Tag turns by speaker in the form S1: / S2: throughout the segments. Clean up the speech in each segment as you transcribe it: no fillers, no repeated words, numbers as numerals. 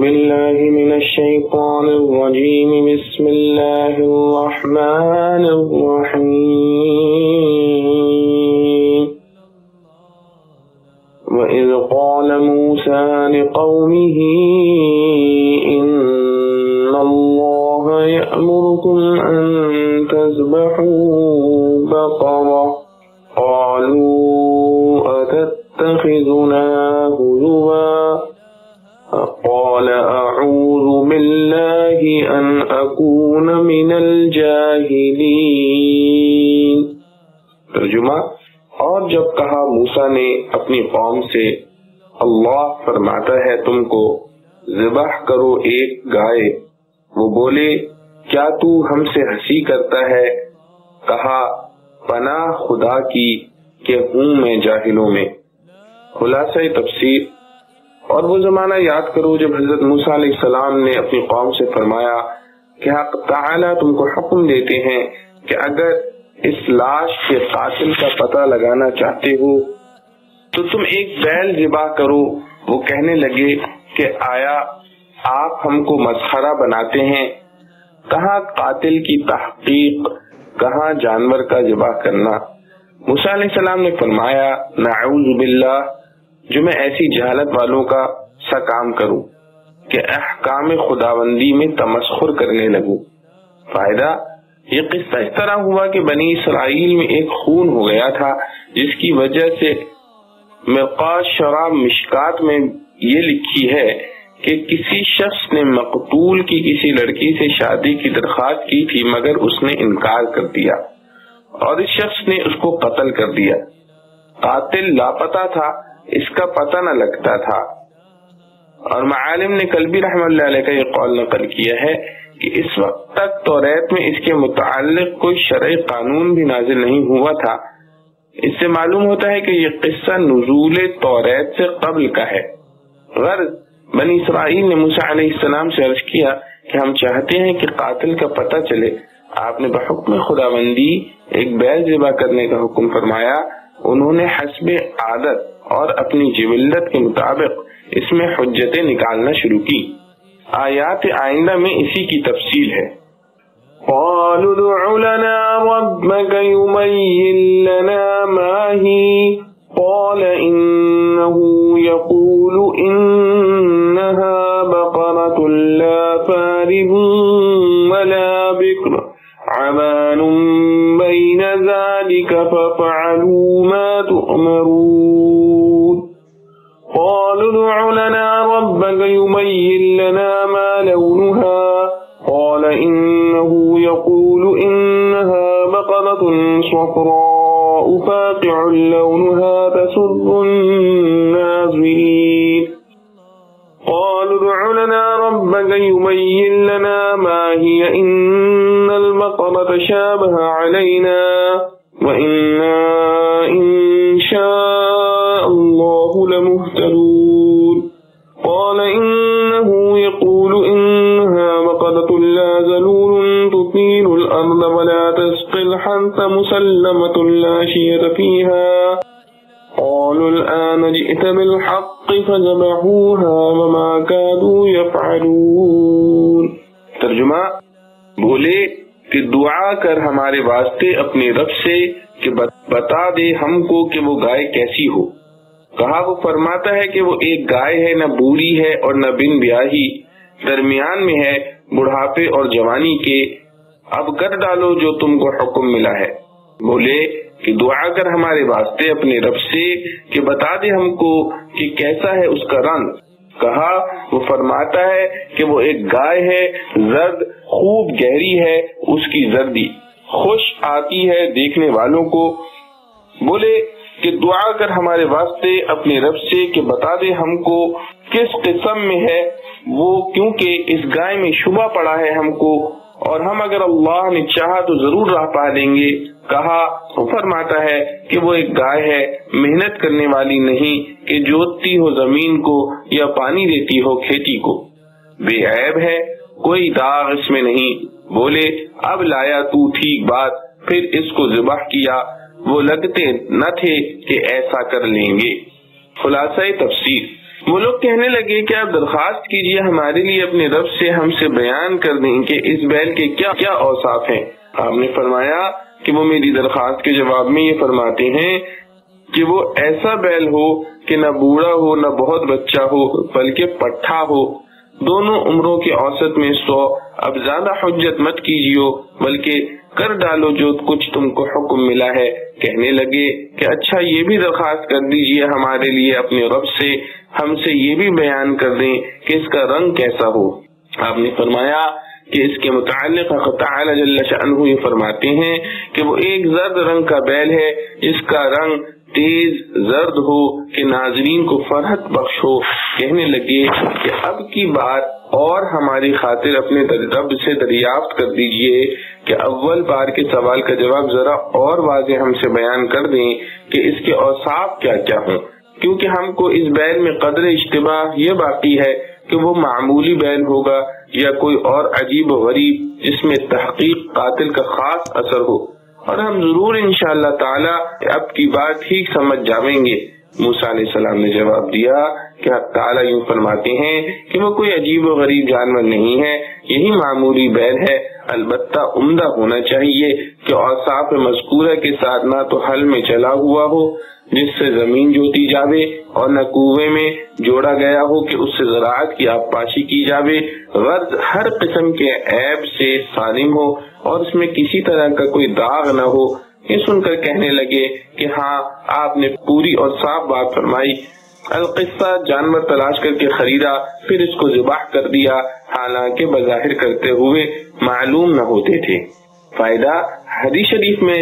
S1: بالله من الشيطان الرجيم بسم الله الرحمن الرحيم وإذ قال موسى لقومه إن الله يأمركم أن تذبحوا بقرة قالوا أتتخذنا هزوا قال أعوذ بالله أن أكون من الجاہلین۔ ترجمہ: اور جب کہا موسیٰ نے اپنی قوم سے، اللہ فرماتا ہے تم کو ذبح کرو ایک گائے، وہ بولے کیا تو ہم سے ہنسی کرتا ہے؟ کہا پناہ خدا کی کہ ہوں میں جاہلوں میں۔ خلاصہ تفسیر: اور وہ زمانہ یاد کرو جب حضرت موسیٰ علیہ السلام نے اپنی قوم سے فرمایا کہ حق تعالی تم کو حکم دیتے ہیں کہ اگر اس لاش کے قاتل کا پتہ لگانا چاہتے ہو تو تم ایک بیل ذبح کرو۔ وہ کہنے لگے کہ آیا آپ ہم کو مسخرہ بناتے ہیں؟ کہاں قاتل کی تحقیق، کہاں جانور کا ذبح کرنا۔ موسیٰ علیہ السلام نے فرمایا نعوذ باللہ، جو میں ایسی جہالت والوں کا سا کام کروں کہ احکام خداوندی میں تمسخر کرنے لگوں۔ فائدہ: یہ قصہ اس طرح ہوا کہ بنی اسرائیل میں ایک خون ہو گیا تھا جس کی وجہ سے مرقات شراب مشکات میں یہ لکھی ہے کہ کسی شخص نے مقتول کی کسی لڑکی سے شادی کی درخواست کی تھی مگر اس نے انکار کر دیا اور اس شخص نے اس کو قتل کر دیا۔ قاتل لاپتہ تھا، اس کا پتہ نہ لگتا تھا۔ اور معالم نے کلبی رحمۃ اللہ علیہ کا یہ قول نقل کیا ہے کہ اس وقت تک توریت میں اس کے متعلق کوئی شرعی قانون بھی نازل نہیں ہوا تھا۔ اس سے معلوم ہوتا ہے کہ یہ قصہ نزول توریت سے قبل کا ہے۔ غرض بنی اسرائیل نے موسیٰ علیہ السلام سے عرض کیا کہ ہم چاہتے ہیں کہ قاتل کا پتہ چلے۔ آپ نے بحکم خداوندی ایک بیل ذبح کرنے کا حکم فرمایا۔ انہوں نے حسب عادت اور اپنی جبلت کے مطابق اس میں حجتیں نکالنا شروع کی۔ آیات آئندہ میں اسی کی تفصیل ہے۔ قالوا ادع لنا ربك يبين لنا ما هي قال إنه يقول إنها بقرة لا فارض ولا بكر عوان بين ذلك فافعلوا ما تؤمرون۔ قالوا ادع لنا ربك يبين لنا ما لونها قال إنه يقول إنها بقرة صفراء فاقع لونها تسر الناظرين۔ قالوا ادع لنا ربك يبين لنا ما هي إن البقرة شابه علينا وإنا إن شاء الله لمهتدون۔ قال إنه يقول إنها بقرة لا ذلول تثير الأرض ولا تسقي الحرث مسلمة لا شية فيها قالوا الآن جئت بالحق فذبحوها وما كادوا يفعلون۔ ترجمہ: بولے کہ دعا کر ہمارے واسطے اپنے رب سے کہ بتا دے ہم کو کہ وہ گائے کیسی ہو۔ کہا وہ فرماتا ہے کہ وہ ایک گائے ہے، نہ بوڑھی ہے اور نہ بن بیاہی، درمیان میں ہے بڑھاپے اور جوانی کے۔ اب کر ڈالو جو تم کو حکم ملا ہے۔ بولے کہ دعا کر ہمارے واسطے اپنے رب سے کہ بتا دے ہم کو کہ کیسا ہے اس کا رنگ۔ کہا وہ فرماتا ہے کہ وہ ایک گائے ہے، زرد خوب گہری ہے اس کی زردی، خوش آتی ہے دیکھنے والوں کو۔ بولے کہ دعا کر ہمارے واسطے اپنے رب سے کہ بتا دے ہم کو کس قسم میں ہے وہ، کیونکہ اس گائے میں شبہ پڑا ہے ہم کو، اور ہم اگر اللہ نے چاہا تو ضرور راہ پا لیں گے۔ کہا وہ فرماتا ہے کہ وہ ایک گائے ہے، محنت کرنے والی نہیں کہ جوتتی ہو زمین کو یا پانی دیتی ہو کھیتی کو، بے عیب ہے، کوئی داغ اس میں نہیں۔ بولے اب لایا تو ٹھیک بات، پھر اس کو ذبح کیا، وہ لگتے نہ تھے کہ ایسا کر لیں گے۔ خلاصہ تفسیر: وہ لوگ کہنے لگے کہ آپ درخواست کیجئے ہمارے لیے اپنے رب سے، ہم سے بیان کر دیں کہ اس بیل کے کیا کیا اوصاف ہیں۔ آپ نے فرمایا کہ وہ میری درخواست کے جواب میں یہ فرماتے ہیں کہ وہ ایسا بیل ہو کہ نہ بوڑھا ہو نہ بہت بچہ ہو بلکہ پٹھا ہو، دونوں عمروں کے اوسط میں 100۔ اب زیادہ حجت مت کیجیو بلکہ کر ڈالو جو کچھ تم کو حکم ملا ہے۔ کہنے لگے کہ اچھا یہ بھی درخواست کر دیجئے ہمارے لیے اپنے رب سے، ہم سے یہ بھی بیان کر دیں کہ اس کا رنگ کیسا ہو۔ آپ نے فرمایا کہ اس کے متعلق حق تعالی جل شأنہ یہ فرماتے ہیں کہ وہ ایک زرد رنگ کا بیل ہے جس کا رنگ تیز زرد ہو کہ ناظرین کو فرحت بخش ہو۔ کہنے لگے کہ اب کی بار اور ہماری خاطر اپنے رب سے دریافت کر دیجئے کہ اول بار کے سوال کا جواب ذرا اور واضح ہم سے بیان کر دیں کہ اس کے اوصاف کیا کیا ہوں، کیونکہ ہم کو اس بیل میں قدر اشتباہ یہ باقی ہے کہ وہ معمولی بیل ہوگا یا کوئی اور عجیب و غریب جس میں تحقیق قاتل کا خاص اثر ہو، اور ہم ضرور انشاءاللہ تعالی اب کی بات ٹھیک سمجھ جاویں گے۔ موسیٰ علیہ السلام نے جواب دیا کہ حق تعالی یوں فرماتے ہیں کہ وہ کوئی عجیب و غریب جانور نہیں ہے، یہی معمولی بیل ہے، البتہ عمدہ ہونا چاہیے کہ اوصاف مذکورہ کے ساتھ نہ تو حل میں چلا ہوا ہو جس سے زمین جوتی جاوے، اور نہ کنویں میں جوڑا گیا ہو کہ اس سے زراعت کی آبپاشی کی جاوے، غرض ہر قسم کے عیب سے سالم ہو اور اس میں کسی طرح کا کوئی داغ نہ ہو۔ یہ سن کر کہنے لگے کہ ہاں آپ نے پوری اور صاف بات فرمائی۔ القصہ جانور تلاش کر کے خریدا، پھر اس کو ذبح کر دیا، حالانکہ بظاہر کرتے ہوئے معلوم نہ ہوتے تھے۔ فائدہ حدیث شریف میں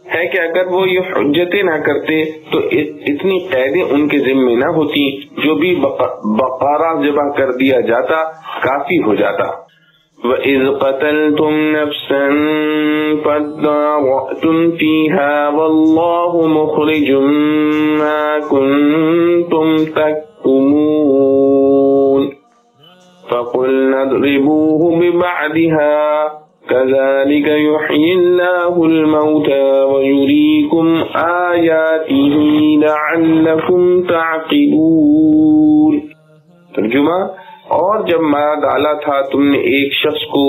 S1: ہے کہ اگر وہ یہ حجتیں نہ کرتے تو اتنی قیدیں ان کے ذمے نہ ہوتی، جو بھی بقرہ ذبح کر دیا جاتا کافی ہو جاتا۔ وَإِذْ قَتَلْتُمْ نَفْسًا فَادَّارَأْتُمْ فِيهَا وَاللَّهُ مُخْرِجٌ مَا كُنْتُمْ تَكْتُمُونَ فَقُلْنَا اضْرِبُوهُ بِبَعْضِهَا كَذَلِكَ يُحْيِي اللَّهُ الْمَوْتَى وَيُرِيكُمْ آيَاتِهِ لَعَلَّكُمْ تَعْقِلُونَ۔ ترجمہ، اور جب مارا ڈالا تھا تم نے ایک شخص کو،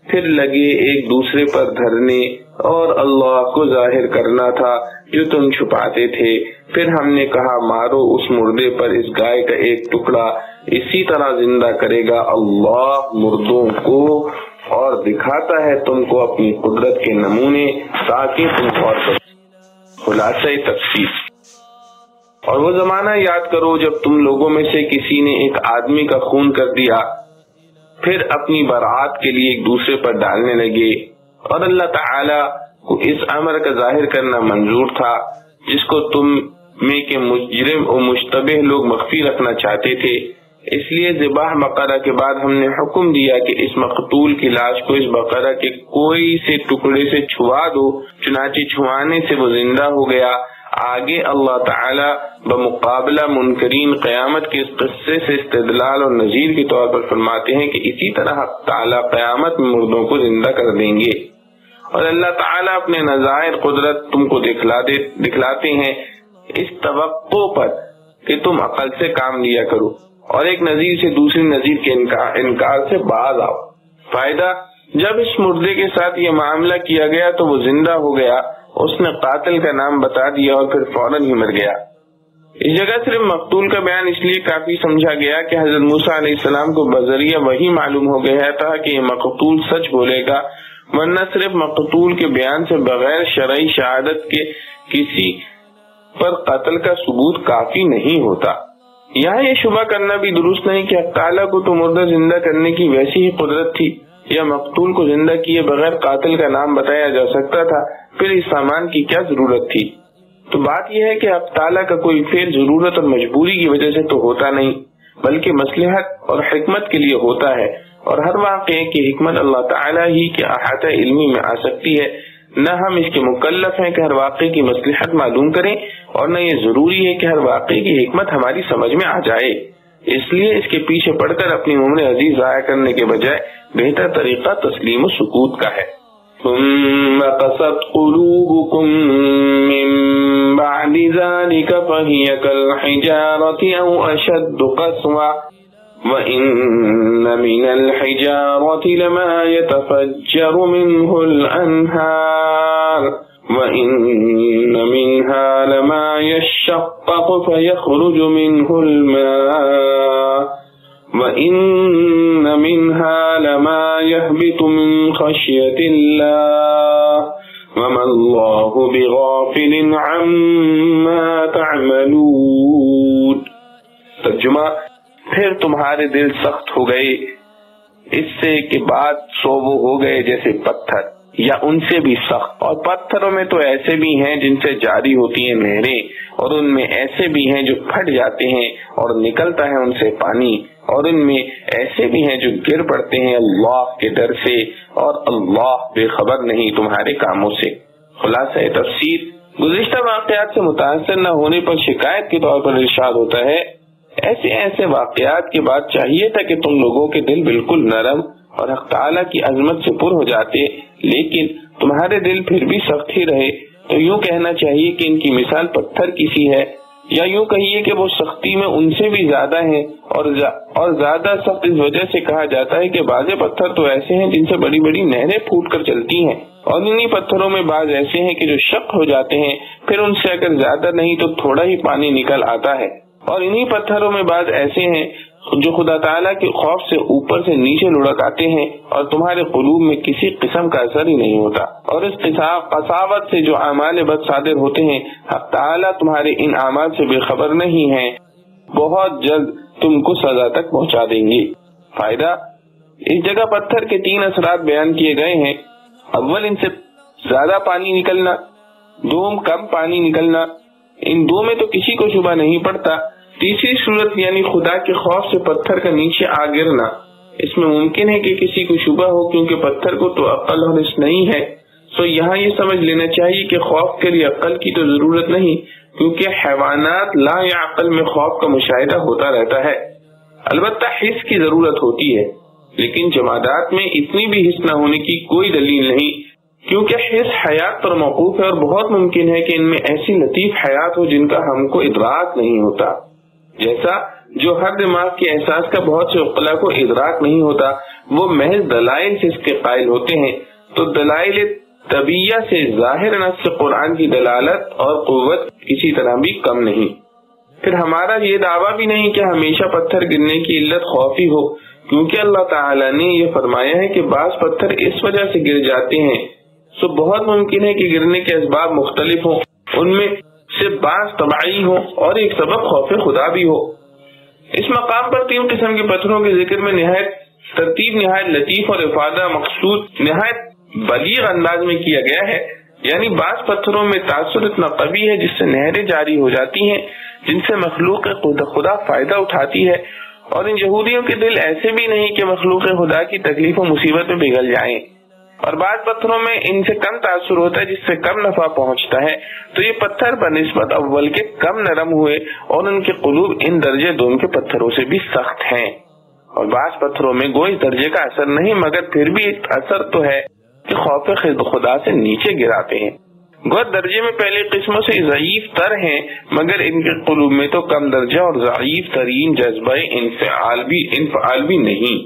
S1: پھر لگے ایک دوسرے پر دھرنے، اور اللہ کو ظاہر کرنا تھا جو تم چھپاتے تھے۔ پھر ہم نے کہا مارو اس مردے پر اس گائے کا ایک ٹکڑا، اسی طرح زندہ کرے گا اللہ مردوں کو اور دکھاتا ہے تم کو اپنی قدرت کے نمونے تاکہ تم غور کرو۔ خلاصہ تفسیر۔ اور وہ زمانہ یاد کرو جب تم لوگوں میں سے کسی نے ایک آدمی کا خون کر دیا، پھر اپنی برات کے لیے ایک دوسرے پر ڈالنے لگے، اور اللہ تعالی کو اس امر کا ظاہر کرنا منظور تھا جس کو تم میں کے مجرم اور مشتبہ لوگ مخفی رکھنا چاہتے تھے۔ اس لیے ذبح بقرہ کے بعد ہم نے حکم دیا کہ اس مقتول کی لاش کو اس بقرہ کے کوئی سے ٹکڑے سے چھوا دو، چنانچہ چھوانے سے وہ زندہ ہو گیا۔ آگے اللہ تعالی بمقابلہ منکرین قیامت کے اس قصے سے استدلال اور نظیر کے طور پر فرماتے ہیں کہ اسی طرح حق تعالی قیامت میں مردوں کو زندہ کر دیں گے، اور اللہ تعالی اپنے نظائر قدرت تم کو دکھلاتے ہیں اس توقع پر کہ تم عقل سے کام لیا کرو اور ایک نظیر سے دوسری نظیر کے انکار سے باز آؤ۔ فائدہ، جب اس مردے کے ساتھ یہ معاملہ کیا گیا تو وہ زندہ ہو گیا، اس نے قاتل کا نام بتا دیا اور پھر فوراً ہی مر گیا۔ اس جگہ صرف مقتول کا بیان اس لیے کافی سمجھا گیا کہ حضرت موسیٰ علیہ السلام کو بذریعہ وہی معلوم ہو گیا تھا کہ یہ مقتول سچ بولے گا، ورنہ صرف مقتول کے بیان سے بغیر شرعی شہادت کے کسی پر قتل کا ثبوت کافی نہیں ہوتا۔ یہاں یہ شبہ کرنا بھی درست نہیں کہ حق تعالیٰ کو تو مردہ زندہ کرنے کی ویسی ہی قدرت تھی، یا مقتول کو زندہ کیے بغیر قاتل کا نام بتایا جا سکتا تھا، پھر اس سامان کی کیا ضرورت تھی؟ تو بات یہ ہے کہ حق تعالیٰ کا کوئی فعل ضرورت اور مجبوری کی وجہ سے تو ہوتا نہیں، بلکہ مصلحت اور حکمت کے لیے ہوتا ہے، اور ہر واقعے کی حکمت اللہ تعالیٰ ہی کے احاطہ علمی میں آ سکتی ہے۔ نہ ہم اس کے مکلف ہیں کہ ہر واقعے کی مصلحت معلوم کریں، اور نہ یہ ضروری ہے کہ ہر واقعے کی حکمت ہماری سمجھ میں آ جائے۔ اس لیے اس کے پیچھے پڑ کر اپنی عمر عزیز ضائع کرنے کے بجائے بہتر طریقہ تسلیم و سکوت کا ہے۔ ثم قست قلوبكم من بعد ذلك ذلك فهي كالحجارة أو أشد قسوة وإن من الحجارة لما يتفجر منه الأنهار وإن منها لما يشقق فيخرج منه الماء وإن منها لما يهبط من خشية الله وما الله بغافل عما تعملون۔ ترجمہ، پھر تمہارے دل سخت ہو گئے اس سے کہ بعد سو وہ ہو گئے جیسے پتھر یا ان سے بھی سخت، اور پتھروں میں تو ایسے بھی ہیں جن سے جاری ہوتی ہیں نہریں، اور ان میں ایسے بھی ہیں جو پھٹ جاتے ہیں اور نکلتا ہے ان سے پانی، اور ان میں ایسے بھی ہیں جو گر پڑتے ہیں اللہ کے ڈر سے، اور اللہ بے خبر نہیں تمہارے کاموں سے۔ خلاصہ تفسیر، گزشتہ واقعات سے متاثر نہ ہونے پر شکایت کے طور پر ارشاد ہوتا ہے، ایسے واقعات کے بعد چاہیے تھا کہ تم لوگوں کے دل بالکل نرم اور حق تعالیٰ کی عظمت سے پر ہو جاتے، لیکن تمہارے دل پھر بھی سخت ہی رہے، تو یوں کہنا چاہیے کہ ان کی مثال پتھر کی سی ہے، یا یوں کہیے کہ وہ سختی میں ان سے بھی زیادہ ہیں، اور زیادہ سخت اس وجہ سے کہا جاتا ہے کہ بعض پتھر تو ایسے ہیں جن سے بڑی بڑی نہریں پھوٹ کر چلتی ہیں، اور انہی پتھروں میں بعض ایسے ہیں کہ جو شق ہو جاتے ہیں، پھر ان سے اگر زیادہ نہیں تو تھوڑا ہی پانی نکل آتا ہے، اور انہی پتھروں میں بعض ایسے ہیں جو خدا تعالیٰ کے خوف سے اوپر سے نیچے لڑک آتے ہیں اور تمہارے قلوب میں کسی قسم کا اثر ہی نہیں ہوتا، اور اس قساوت سے جو اعمال بد صادر ہوتے ہیں حق تعالیٰ تمہارے ان اعمال سے بے خبر نہیں ہے، بہت جلد تم کو سزا تک پہنچا دیں گے۔ فائدہ، اس جگہ پتھر کے 3 اثرات بیان کیے گئے ہیں۔ اول، ان سے زیادہ پانی نکلنا، دوم کم پانی نکلنا، ان دو میں تو کسی کو شبہ نہیں پڑتا۔ تیسری صورت یعنی خدا کے خوف سے پتھر کا نیچے آ گرنا، اس میں ممکن ہے کہ کسی کو شبہ ہو کیونکہ پتھر کو تو عقل اور حس نہیں ہے، سو یہاں یہ سمجھ لینا چاہیے کہ خوف کے لیے عقل کی تو ضرورت نہیں، کیونکہ حیوانات لا یا عقل میں خوف کا مشاہدہ ہوتا رہتا ہے۔ البتہ حس کی ضرورت ہوتی ہے، لیکن جمادات میں اتنی بھی حس نہ ہونے کی کوئی دلیل نہیں، کیونکہ حس حیات پر موقوف ہے، اور بہت ممکن ہے کہ ان میں ایسی لطیف حیات ہو جن کا ہم کو ادراک نہیں ہوتا، جیسا جو ہر دماغ کے احساس کا بہت سے عقلاء کو ادراک نہیں ہوتا، وہ محض دلائل سے اس کے قائل ہوتے ہیں۔ تو دلائل طبیعیہ سے ظاہر نص قرآن کی دلالت اور قوت کسی طرح بھی کم نہیں۔ پھر ہمارا یہ دعویٰ بھی نہیں کہ ہمیشہ پتھر گرنے کی علت خوف ہی ہو، کیونکہ اللہ تعالیٰ نے یہ فرمایا ہے کہ بعض پتھر اس وجہ سے گر جاتے ہیں، سو بہت ممکن ہے کہ گرنے کے اسباب مختلف ہوں، ان میں سے بعض طبعی ہو اور ایک سبب خوف خدا بھی ہو۔ اس مقام پر 3 قسم کے پتھروں کے ذکر میں ترتیب نہایت لطیف اور افادہ مقصود نہایت بلیغ انداز میں کیا گیا ہے، یعنی بعض پتھروں میں تاثر اتنا قوی ہے جس سے نہریں جاری ہو جاتی ہیں، جن سے مخلوق خدا فائدہ اٹھاتی ہے، اور ان یہودیوں کے دل ایسے بھی نہیں کہ مخلوق خدا کی تکلیف و مصیبت میں پگھل جائیں، اور بعض پتھروں میں ان سے کم تاثر ہوتا ہے جس سے کم نفع پہنچتا ہے، تو یہ پتھر بنسبت اول کے کم نرم ہوئے، اور ان کے قلوب ان درجے دوم کے پتھروں سے بھی سخت ہیں، اور بعض پتھروں میں گوئی درجے کا اثر نہیں، مگر پھر بھی اثر تو ہے کہ خوف خدا سے نیچے گراتے ہیں۔ گو درجے میں پہلی قسموں سے ضعیف تر ہیں، مگر ان کے قلوب میں تو کم درجہ اور ضعیف ترین جذبہ انفعال بھی نہیں۔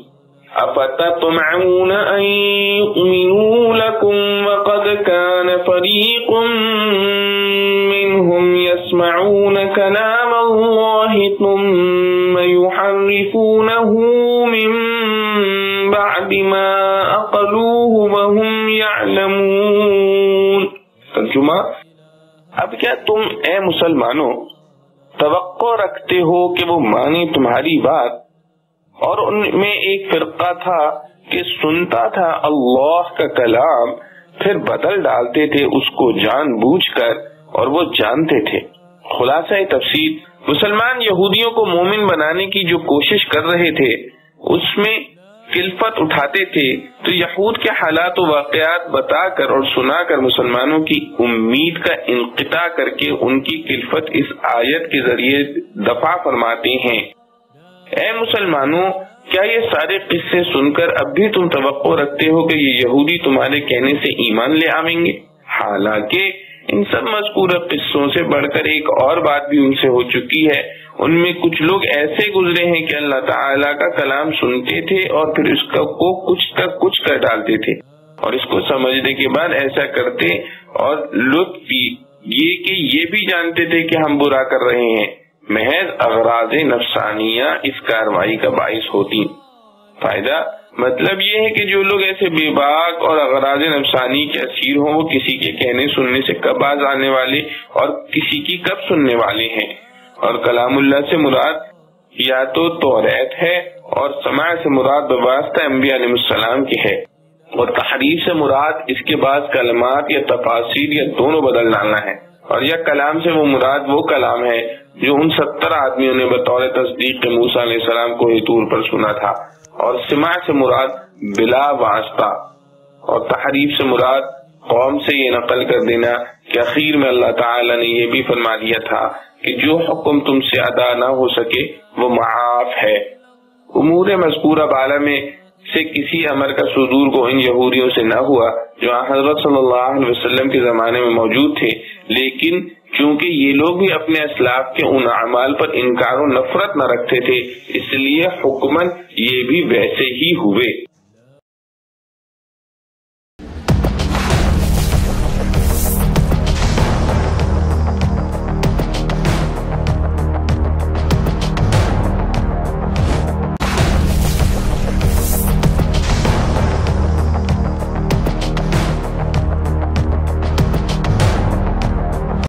S1: أفتطمعون أن يؤمنوا لكم وقد كان فريق منهم يسمعون كلام الله ثم يحرفونه من بعد ما عقلوه وهم يعلمون۔ ترجمہ، اب کیا تم اے مسلمانوں توقع رکھتے ہو کہ وہ مانے تمہاری بات؟ اور ان میں ایک فرقہ تھا کہ سنتا تھا اللہ کا کلام، پھر بدل ڈالتے تھے اس کو جان بوجھ کر، اور وہ جانتے تھے۔ خلاصہ تفسیر، مسلمان یہودیوں کو مومن بنانے کی جو کوشش کر رہے تھے اس میں کلفت اٹھاتے تھے، تو یہود کے حالات و واقعات بتا کر اور سنا کر مسلمانوں کی امید کا انقطاع کر کے ان کی کلفت اس آیت کے ذریعے دفع فرماتے ہیں۔ اے مسلمانوں، کیا یہ سارے قصے سن کر اب بھی تم توقع رکھتے ہو کہ یہ یہودی تمہارے کہنے سے ایمان لے آئیں گے؟ حالانکہ ان سب مذکورہ قصوں سے بڑھ کر ایک اور بات بھی ان سے ہو چکی ہے. ان میں کچھ لوگ ایسے گزرے ہیں کہ اللہ تعالیٰ کا کلام سنتے تھے اور پھر اس کو کچھ کر ڈالتے تھے، اور اس کو سمجھنے کے بعد ایسا کرتے، اور لطف یہ کہ یہ بھی جانتے تھے کہ ہم برا کر رہے ہیں. محض اغراض نفسانیہ اس کارروائی کا باعث ہوتی. فائدہ مطلب یہ ہے کہ جو لوگ ایسے بے باک اور اغراض نفسانی کے اسیر ہوں، وہ کسی کے کہنے سننے سے کب باز آنے والے اور کسی کی کب سننے والے ہیں. اور کلام اللہ سے مراد یا تو توریت ہے، اور سماع سے مراد بواسطہ انبیاء علیہ السلام کی ہے، اور تحریف سے مراد اس کے بعد کلمات یا تفاسیر یا دونوں بدل ڈالنا ہے. اور یا کلام سے وہ مراد وہ کلام ہے جو ان 70 آدمیوں نے بطور تصدیق موسیٰ علیہ السلام کو طور پر سنا تھا. اور سماع سے مراد بلا واسطہ، اور تحریف سے مراد قوم سے یہ نقل کر دینا کہ اخیر میں اللہ تعالی نے یہ بھی فرما دیا تھا کہ جو حکم تم سے ادا نہ ہو سکے وہ معاف ہے. امور مذکورہ بالا میں سے کسی امر کا صدور کو ان یہودیوں سے نہ ہوا جو حضرت صلی اللہ علیہ وسلم کے زمانے میں موجود تھے، لیکن چونکہ یہ لوگ بھی اپنے اسلاف کے ان اعمال پر انکار و نفرت نہ رکھتے تھے، اس لیے حکماً یہ بھی ویسے ہی ہوئے.